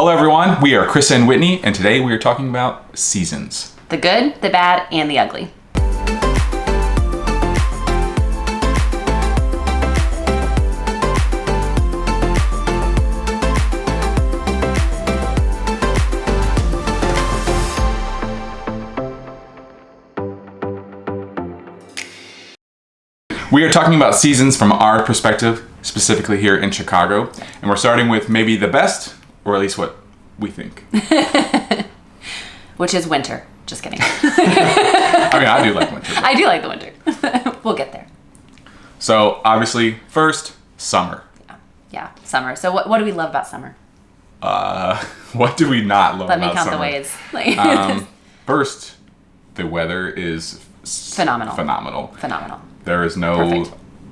Hello everyone, we are Chris and Whitney, and today we are talking about seasons. The good, the bad, and the ugly. We are talking about seasons from our perspective, specifically here in Chicago, and we're starting with maybe the best, or at least what we think. Which is winter. Just kidding. I mean, I do like winter. I do like the winter. We'll get there. So, obviously, first, summer. Yeah, summer. So what do we love about summer? What do we not love Let me about count summer? the ways. First, the weather is Phenomenal. There is no Perfect.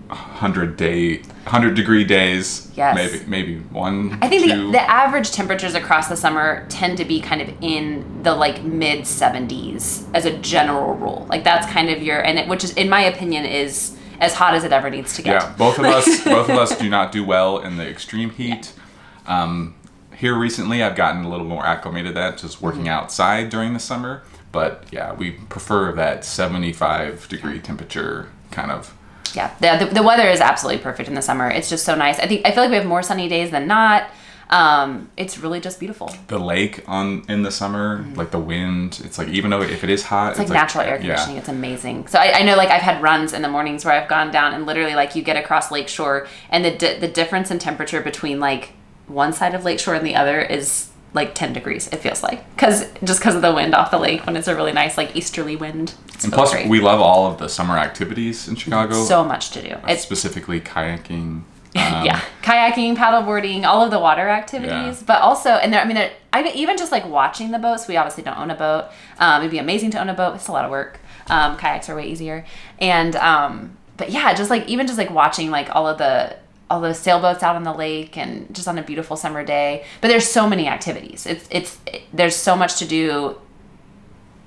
100-degree days. Yes. Maybe one. I think two. the average temperatures across the summer tend to be kind of in the mid 70s as a general rule. That's kind of which is, in my opinion, is as hot as it ever needs to get. Yeah, both of us do not do well in the extreme heat. Here recently, I've gotten a little more acclimated to that, just working outside during the summer. But yeah, we prefer that 75-degree temperature kind of. Yeah, the weather is absolutely perfect in the summer. It's just so nice. I feel like we have more sunny days than not. It's really just beautiful. The lake in the summer, the wind. It's even though if it is hot, it's natural air conditioning. Yeah. It's amazing. So I know I've had runs in the mornings where I've gone down and literally you get across Lakeshore and the difference in temperature between one side of Lakeshore and the other is 10 degrees, it feels like. Because of the wind off the lake when it's a really nice easterly wind. It's and really plus, great. we love all of the summer activities in Chicago. So much to do. It's specifically kayaking. Yeah, kayaking, paddleboarding, all of the water activities. Yeah. But also, even just watching the boats. We obviously don't own a boat. It'd be amazing to own a boat. It's a lot of work. Kayaks are way easier. And but yeah, just watching all those sailboats out on the lake and just on a beautiful summer day. But there's so many activities. There's so much to do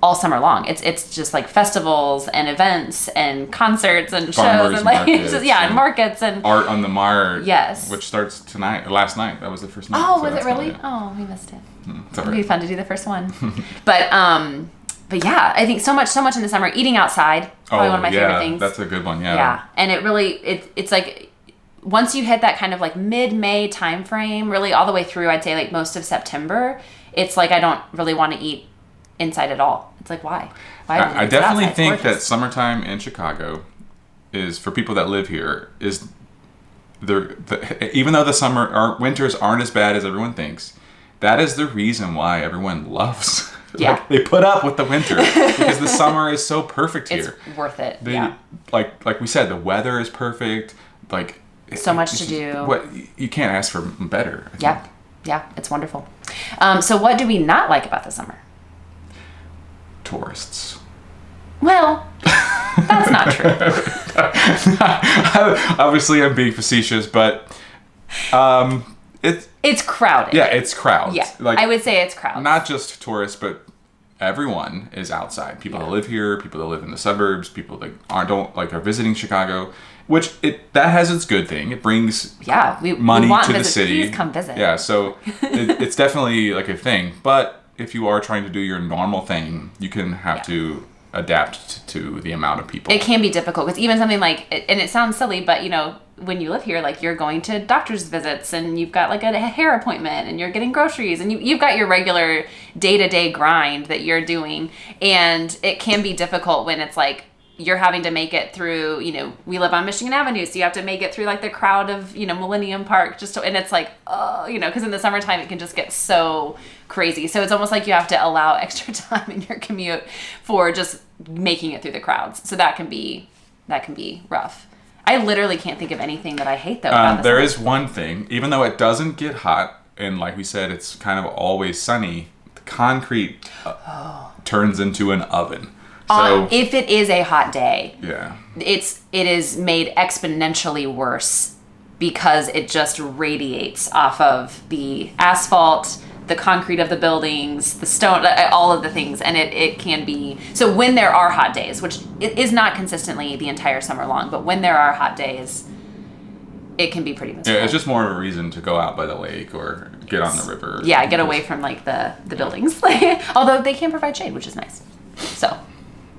all summer long. It's just festivals and events and concerts and shows and markets, and markets and Art on the Mart. Yes. Which starts last night. That was the first night. Oh, was it really? Oh, we missed it. It'd be fun to do the first one. But yeah, I think so much in the summer. Eating outside, probably one of my favorite things. That's a good one. Yeah. Yeah, and it really it's once you hit that kind of mid-May time frame, really all the way through, I'd say most of September, it's I don't really want to eat inside at all. It's why? I definitely think that summertime in Chicago is, for people that live here, is even though winters aren't as bad as everyone thinks, that is the reason why everyone loves. Yeah. They put up with the winter because the summer is so perfect here. It's worth it. Like we said, the weather is perfect. So much to do. What you can't ask for better. I think. Yeah, it's wonderful. So what do we not like about the summer? Tourists. Well, that's not true. Obviously, I'm being facetious, but it's crowded. Yeah, it's crowds. Yeah, I would say it's crowded. Not just tourists, but everyone is outside. People that live here, people that live in the suburbs, people that are visiting Chicago. Which that has its good thing. It brings money to the city. Please come visit. Yeah, so it's definitely a thing. But if you are trying to do your normal thing, you can have to adapt to the amount of people. It can be difficult because even something and it sounds silly, but when you live here, you're going to doctor's visits and you've got a hair appointment and you're getting groceries and you've got your regular day-to-day grind that you're doing, and it can be difficult when it's you're having to make it through, we live on Michigan Avenue, so you have to make it through the crowd of, Millennium Park and it's because in the summertime it can just get so crazy. So it's almost you have to allow extra time in your commute for just making it through the crowds. So that can be rough. I literally can't think of anything that I hate though. About there is one thing, even though it doesn't get hot and like we said, it's kind of always sunny, the concrete turns into an oven. So, if it is a hot day, it is made exponentially worse because it just radiates off of the asphalt, the concrete of the buildings, the stone, all of the things, and it can be. So when there are hot days, which it is not consistently the entire summer long, but when there are hot days, it can be pretty miserable. Yeah, it's just more of a reason to go out by the lake or get on the river. Yeah, get away from like the buildings. Although they can provide shade, which is nice. So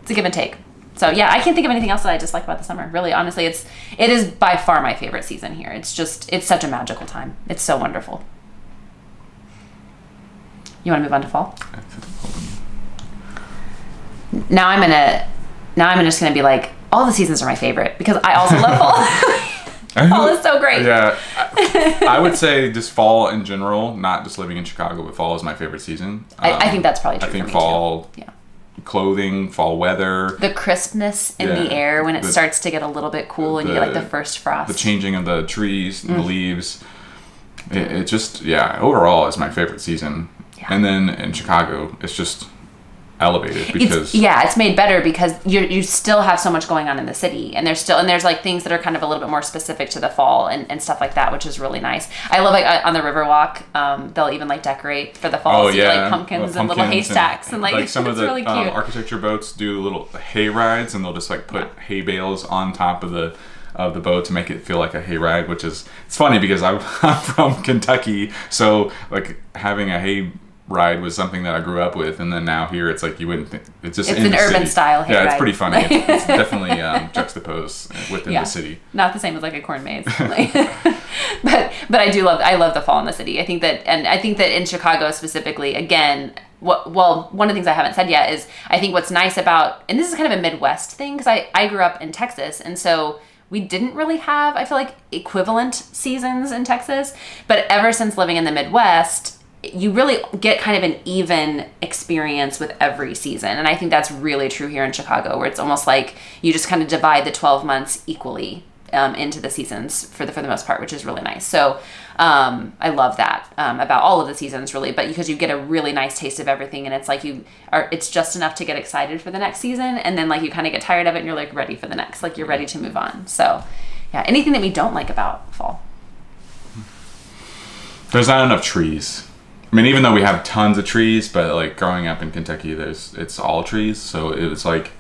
it's a give and take. So yeah, I can't think of anything else that I dislike about the summer. Really, honestly, it is by far my favorite season here. It's such a magical time. It's so wonderful. You want to move on to fall? Now I'm just gonna be like, all the seasons are my favorite because I also love fall. Fall is so great. Yeah, I would say just fall in general, not just living in Chicago, but fall is my favorite season. I think that's probably true. I think for me fall, too. Yeah. Clothing, fall weather, the crispness in the air when it starts to get a little bit cool and you get like the first frost, the changing of the trees and the leaves. It just overall is my favorite season. Yeah. And then in Chicago, it's just elevated because it's made better because you still have so much going on in the city, and there's like things that are kind of a little bit more specific to the fall and stuff like that, which is really nice. I love like on the Riverwalk, they'll even like decorate for the fall, like pumpkins and little haystacks and like some of the really cute. Architecture boats do little hay rides, and they'll just like put hay bales on top of the boat to make it feel like a hayride, which is, it's funny because I'm from Kentucky, so like having a hay ride was something that I grew up with, and then now here it's like you wouldn't think it's just it's an urban style hayride. Yeah, it's pretty funny. It's definitely juxtaposed within the city. Not the same as like a corn maze. but I love the fall in the city. I think that in Chicago specifically, again, one of the things I haven't said yet is I think what's nice about, and this is kind of a Midwest thing because I grew up in Texas, and so we didn't really have, I feel like, equivalent seasons in Texas, but ever since living in the Midwest, you really get kind of an even experience with every season. And I think that's really true here in Chicago, where it's almost like you just kind of divide the 12 months equally into the seasons for the most part, which is really nice. So I love that about all of the seasons, really, but because you get a really nice taste of everything, and it's like it's just enough to get excited for the next season, and then like you kind of get tired of it and you're like ready for the next, like you're ready to move on. So yeah, anything that we don't like about fall? There's not enough trees. I mean, even though we have tons of trees, but like growing up in Kentucky, it's all trees. So it's like,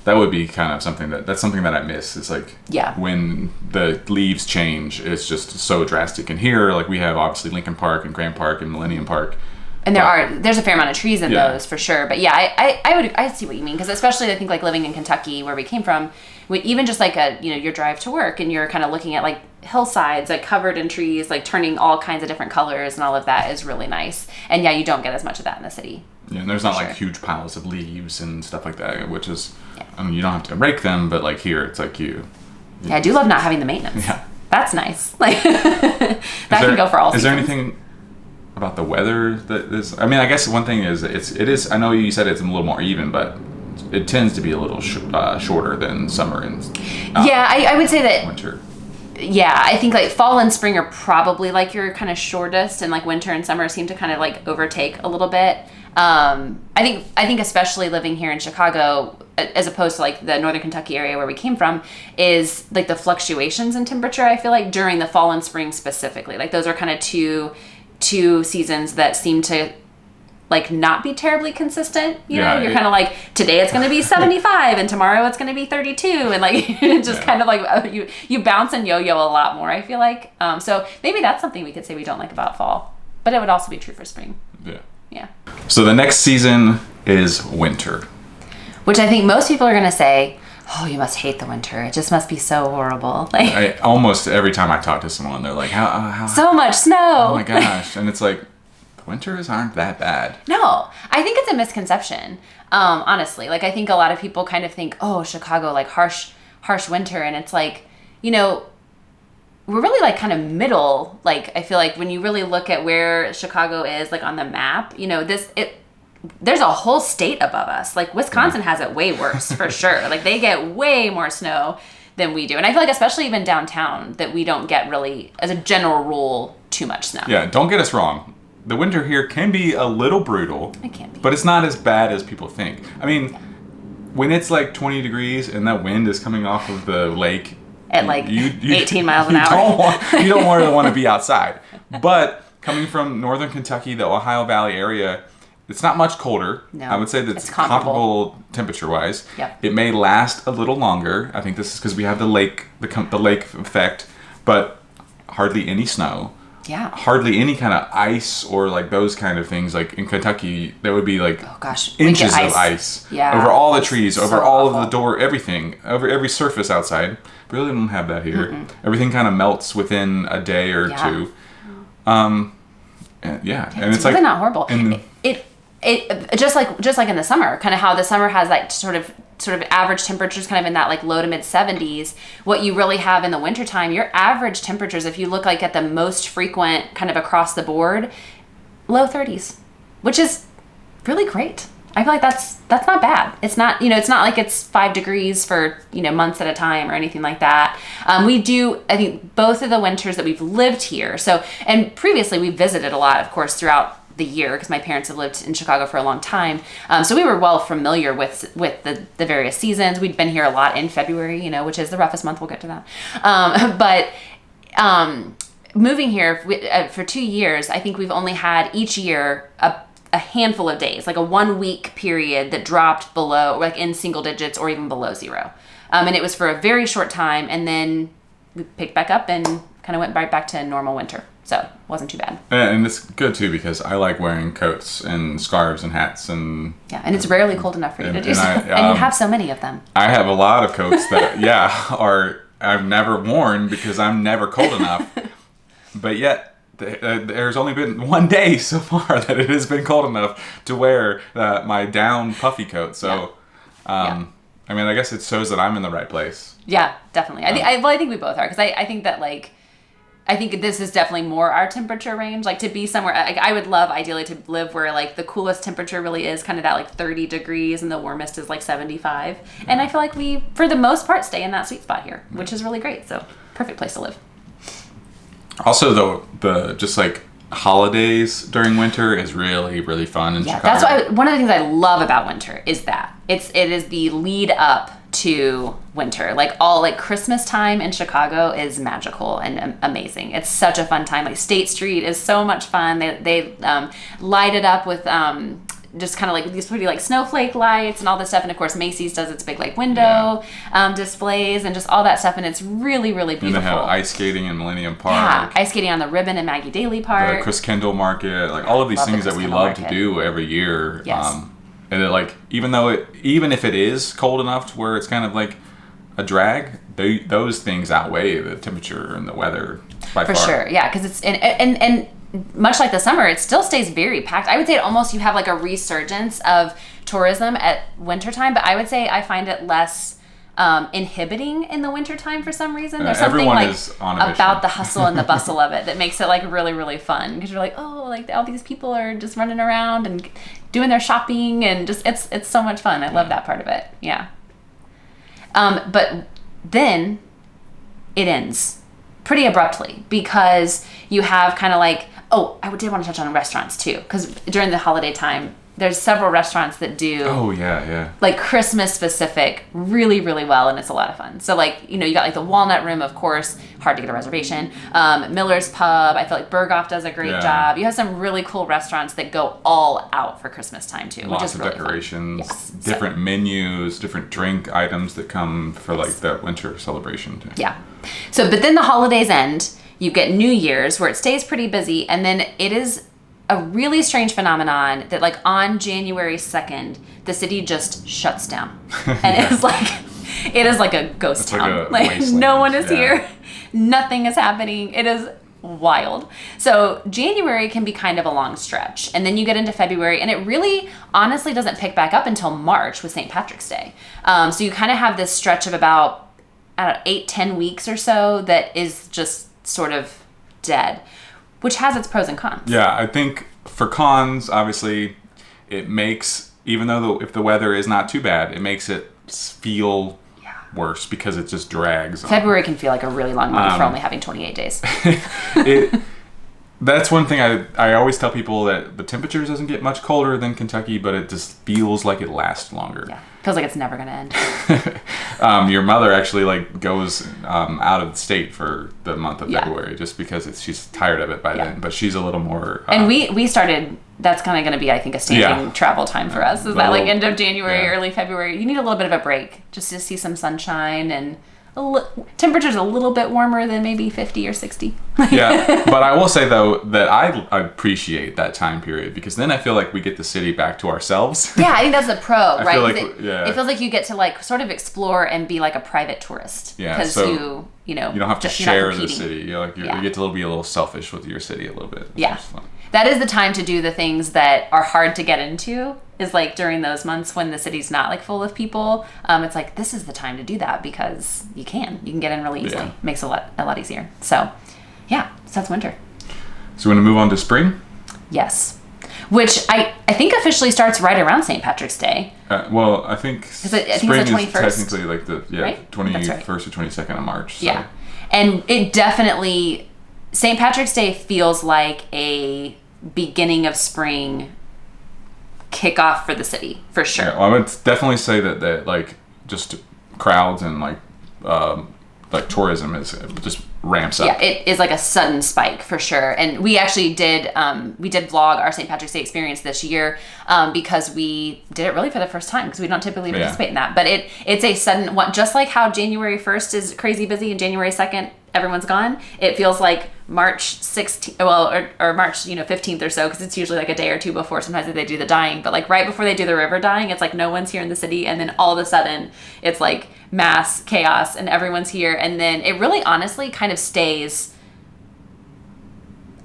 that would be kind of something that's something that I miss. It's like when the leaves change, it's just so drastic. And here, like we have obviously Lincoln Park and Grant Park and Millennium Park. And there's a fair amount of trees in those for sure. But yeah, I see what you mean, because especially I think like living in Kentucky where we came from, even just like your drive to work and you're kind of looking at like hillsides like covered in trees, like turning all kinds of different colors and all of that is really nice. And yeah, you don't get as much of that in the city. Yeah, and there's not like huge piles of leaves and stuff like that, which is, I mean, you don't have to rake them, but like here it's like you. Yeah, I do love not having the maintenance. Yeah. That's nice. Like that can go for all seasons. Is there anything about the weather that is, I mean, I guess one thing is it is, I know you said it's a little more even, but it tends to be a little shorter than summer and I would say that winter. Yeah, I think like fall and spring are probably like your kind of shortest, and like winter and summer seem to kind of like overtake a little bit. I think especially living here in Chicago, as opposed to like the northern Kentucky area where we came from, is like the fluctuations in temperature. I feel like during the fall and spring specifically, like those are kind of two seasons that seem to like not be terribly consistent. You know, you're kind of like, today it's going to be 75 and tomorrow it's going to be 32, and like just kind of like you bounce and yo-yo a lot more, I feel like. So maybe that's something we could say we don't like about fall, but it would also be true for spring. Yeah. So the next season is winter, which I think most people are going to say, oh, you must hate the winter. It just must be so horrible. Like almost every time I talk to someone, they're like, how so much snow. Oh my gosh. And it's like, winters aren't that bad. No, I think it's a misconception. Honestly, like I think a lot of people kind of think, oh, Chicago, like harsh winter. And it's like, we're really like kind of middle. Like I feel like when you really look at where Chicago is like on the map, there's a whole state above us. Like Wisconsin has it way worse for sure. Like they get way more snow than we do. And I feel like especially even downtown that we don't get really, as a general rule, too much snow. Yeah, don't get us wrong. The winter here can be a little brutal. It can be. But it's not as bad as people think. I mean, when it's like 20 degrees and that wind is coming off of the lake at like 18 miles an hour. You don't really want to be outside. But coming from northern Kentucky, the Ohio Valley area, it's not much colder. No, I would say that's comparable temperature-wise. Yep. It may last a little longer. I think this is because we have the lake effect. But hardly any snow. Yeah. Hardly any kind of ice or like those kind of things. Like in Kentucky, there would be like inches of ice over all the trees, over all of the door, everything, over every surface outside. We really don't have that here. Mm-mm. Everything kind of melts within a day or two. And it's really like not horrible. And it just like in the summer, kind of how the summer has like sort of average temperatures kind of in that like low to mid 70s. What you really have in the wintertime, your average temperatures, if you look like at the most frequent kind of across the board, low 30s, which is really great. I feel like that's not bad. It's not, it's not like it's 5 degrees for, months at a time or anything like that. We do, I think, both of the winters that we've lived here. So, and previously we visited a lot, of course, throughout the year because my parents have lived in Chicago for a long time. So we were well familiar with the various seasons. We'd been here a lot in February, which is the roughest month. We'll get to that. But moving here for 2 years, I think we've only had each year a handful of days, like a 1 week period that dropped below, like in single digits or even below 0. And it was for a very short time. And then we picked back up and kind of went right back to normal winter. So it wasn't too bad. And it's good too because I like wearing coats and scarves and hats and and it's rarely cold enough for you to do so. And you have so many of them. I have a lot of coats that I've never worn because I'm never cold enough. But yet there's only been one day so far that it has been cold enough to wear my down puffy coat. So I mean, I guess it shows that I'm in the right place. Yeah, definitely. I think we both are because I think that I think this is definitely more our temperature range. Like to be somewhere, I would love ideally to live where like the coolest temperature really is kind of that like 30 degrees and the warmest is like 75. And I feel like we, for the most part, stay in that sweet spot here, which is really great. So perfect place to live. Also, the just like holidays during winter is really, really fun in Chicago. That's why one of the things I love about winter is that it is the lead up to winter. Like Christmas time in Chicago is magical and amazing. It's such a fun time. Like State Street is so much fun. They light it up with just kind of like these pretty like snowflake lights and all this stuff. And of course Macy's does its big like window displays and just all that stuff. And it's really, really beautiful. And they have ice skating in Millennium Park. Yeah, ice skating on the Ribbon in Maggie Daley Park. The Chris Kendall Market, like all of these things that we love to do every year. Yes. And it like even if it is cold enough to where it's kind of like a drag, those things outweigh the temperature and the weather by far. For sure, yeah, because it's and much like the summer, it still stays very packed. I would say almost you have like a resurgence of tourism at wintertime, but I would say I find it less inhibiting in the wintertime for some reason. There's something like about the hustle and the bustle of it that makes it like really, really fun because you're like, oh, like all these people are just running around and doing their shopping and just it's so much fun. I love that part of it. Yeah. But then it ends pretty abruptly because you have kind of like, I did want to touch on restaurants too because during the holiday time, there's several restaurants that do like Christmas specific really, really well, and it's a lot of fun. So like, you got like the Walnut Room, of course, hard to get a reservation. Miller's Pub, I feel like Berghoff does a great job. You have some really cool restaurants that go all out for Christmas time too, which is really decorations, fun. Yes. Different menus, different drink items that come for like that winter celebration too. Yeah. So, but then the holidays end, you get New Year's where it stays pretty busy, and then it is a really strange phenomenon that like on January 2nd, the city just shuts down. And it is like a ghost town. Like no one is here. Nothing is happening. It is wild. So January can be kind of a long stretch. And then you get into February and it really honestly doesn't pick back up until March with St. Patrick's Day. So you kind of have this stretch of about 8-10 weeks or so that is just sort of dead, which has its pros and cons. Yeah, I think for cons, obviously, it makes, even though if the weather is not too bad, it makes it feel worse because it just drags on. February can feel like a really long month for only having 28 days. That's one thing I always tell people that the temperatures doesn't get much colder than Kentucky, but it just feels like it lasts longer. Yeah, feels like it's never going to end. Your mother actually like goes out of the state for the month of February just because she's tired of it by then. But she's a little more. And we started. That's kind of going to be, I think, a standing travel time for us. Is that like end of January, early February? You need a little bit of a break just to see some sunshine and temperatures a little bit warmer than maybe 50 or 60. Yeah, but I will say though that I appreciate that time period because then I feel like we get the city back to ourselves. Yeah, I think that's the pro, right? feel like, it feels like you get to like sort of explore and be like a private tourist. Yeah, because so you know you don't have to you're not share the competing. city. You get to be a little selfish with your city a little bit. Yeah, that is the time to do the things that are hard to get into. Is like during those months when the city's not like full of people. It's like this is the time to do that because you can get in really easily. Makes it a lot easier. So yeah, so that's winter. So we want to move on to spring. Yes, which I think officially starts right around St. Patrick's Day. Well, I think spring it's the 21st. Technically like the 21st or 22nd of March. So. Yeah, and it definitely St. Patrick's Day feels like a beginning of spring kickoff for the city for sure. Yeah, well, I would definitely say that like just crowds and like tourism is just ramps up. Yeah, it is like a sudden spike for sure. And we actually did vlog our St. Patrick's Day experience this year because we did it really for the first time because we don't typically participate in that. But it's a sudden one, just like how January 1st is crazy busy and January 2nd everyone's gone. It feels like March 16th, or March 15th or so, because it's usually like a day or two before. Sometimes they do the dyeing, but like right before they do the river dyeing, it's like no one's here in the city, and then all of a sudden it's like mass chaos and everyone's here, and then it really honestly kind of stays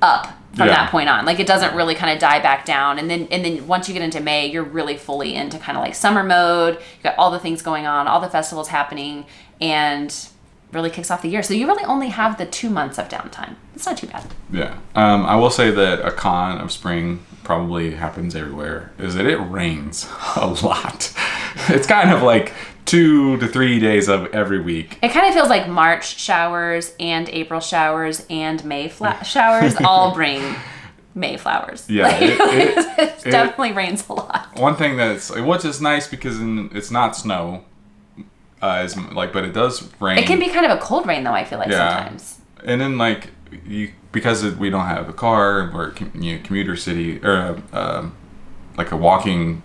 up from that point on. Like it doesn't really kind of die back down, and then once you get into May, you're really fully into kind of like summer mode. You got all the things going on, all the festivals happening, and really kicks off the year. So you really only have the 2 months of downtime. It's not too bad. Yeah. I will say that a con of spring probably happens everywhere is that it rains a lot. It's kind of like 2 to 3 days of every week. It kind of feels like March showers and April showers and May showers all bring May flowers. Yeah. It definitely rains a lot. One thing which is nice because it's not snow. But it does rain. It can be kind of a cold rain though. I feel like sometimes. And then because we don't have a car, we're a commuter city or like a walking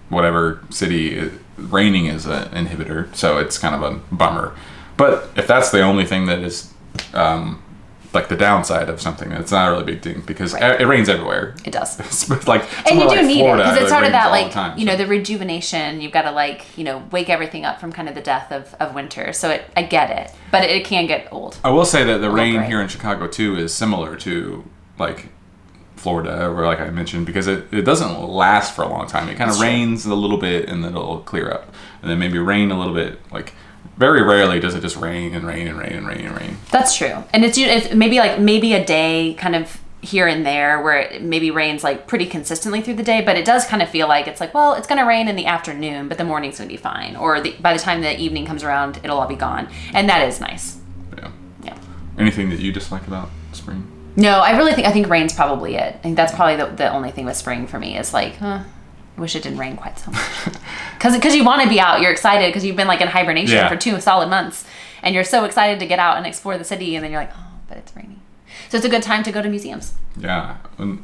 whatever city. Raining is an inhibitor, so it's kind of a bummer. But if that's the only thing that is like the downside of something, it's not a really big thing because it rains everywhere. It does. It's like and you do need Florida, it because it's sort of that like time, the rejuvenation. You've got to wake everything up from kind of the death of winter. So I get it, but it can get old. I will say that the rain here in Chicago too is similar to like Florida, or like I mentioned, because it doesn't last for a long time. It kind of rains a little bit and then it'll clear up, and then maybe rain a little bit. Like very rarely does it just rain and rain and rain and rain and rain. That's true, and it's maybe a day kind of here and there where it maybe rains like pretty consistently through the day, but it does kind of feel like it's like, well, it's going to rain in the afternoon, but the morning's going to be fine, or by the time the evening comes around, it'll all be gone, and that is nice. Yeah. Anything that you dislike about spring? No, I think rain's probably it. I think that's probably the only thing with spring for me is like, I wish it didn't rain quite so much. Because you want to be out, you're excited because you've been like in hibernation for 2 solid months, and you're so excited to get out and explore the city, and then you're like, oh, but it's raining. So it's a good time to go to museums. Yeah,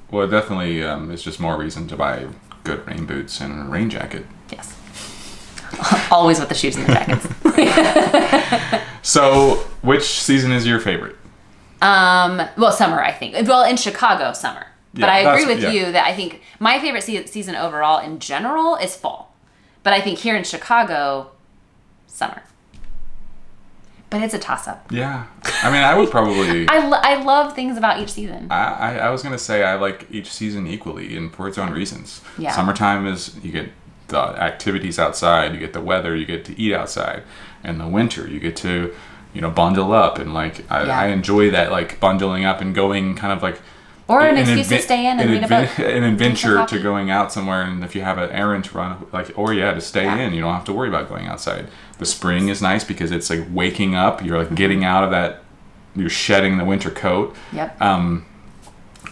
well, definitely, it's just more reason to buy good rain boots and a rain jacket. Yes. Always with the shoes and the jackets. So, which season is your favorite? Well, summer, I think. Well, in Chicago, summer. But I agree with you that I think my favorite season overall in general is fall. But I think here in Chicago, summer. But it's a toss-up. Yeah. I mean, I would probably... I love things about each season. I was going to say I like each season equally and for its own reasons. Yeah. Summertime is, you get the activities outside, you get the weather, you get to eat outside. And the winter, you get to... bundle up, and like I enjoy that, like bundling up and going kind of like, or an excuse to stay in and read a book, an adventure to going out somewhere, and if you have an errand to run, like, or to stay in, you don't have to worry about going outside. The spring is nice because it's like waking up, you're like getting out of that, you're shedding the winter coat. Yep.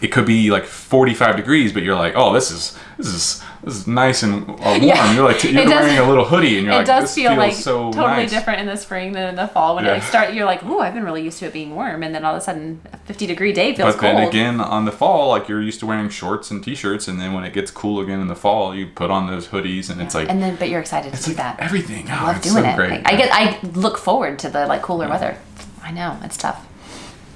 it could be like 45 degrees, but you're like, oh, this is nice and warm. Yeah. You're like, you're wearing a little hoodie, and you're like, this feel feels like so totally nice. different in the spring than in the fall. When you're like, ooh, I've been really used to it being warm, and then all of a sudden, a 50-degree day feels cold. But then again, on the fall, like you're used to wearing shorts and t-shirts, and then when it gets cool again in the fall, you put on those hoodies, and it's like, but you're excited to do that. Everything. I love doing it. Great. I look forward to the like cooler weather. I know it's tough.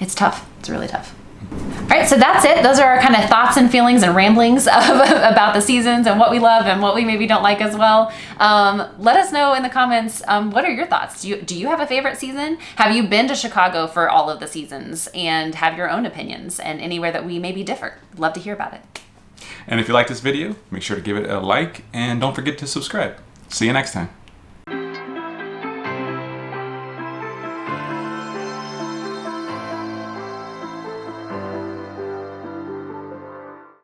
It's tough. It's really tough. All right, so that's it. Those are our kind of thoughts and feelings and ramblings about the seasons and what we love and what we maybe don't like as well. Let us know in the comments, what are your thoughts? Do you have a favorite season? Have you been to Chicago for all of the seasons and have your own opinions and anywhere that we maybe differ? Love to hear about it. And if you like this video, make sure to give it a like and don't forget to subscribe. See you next time.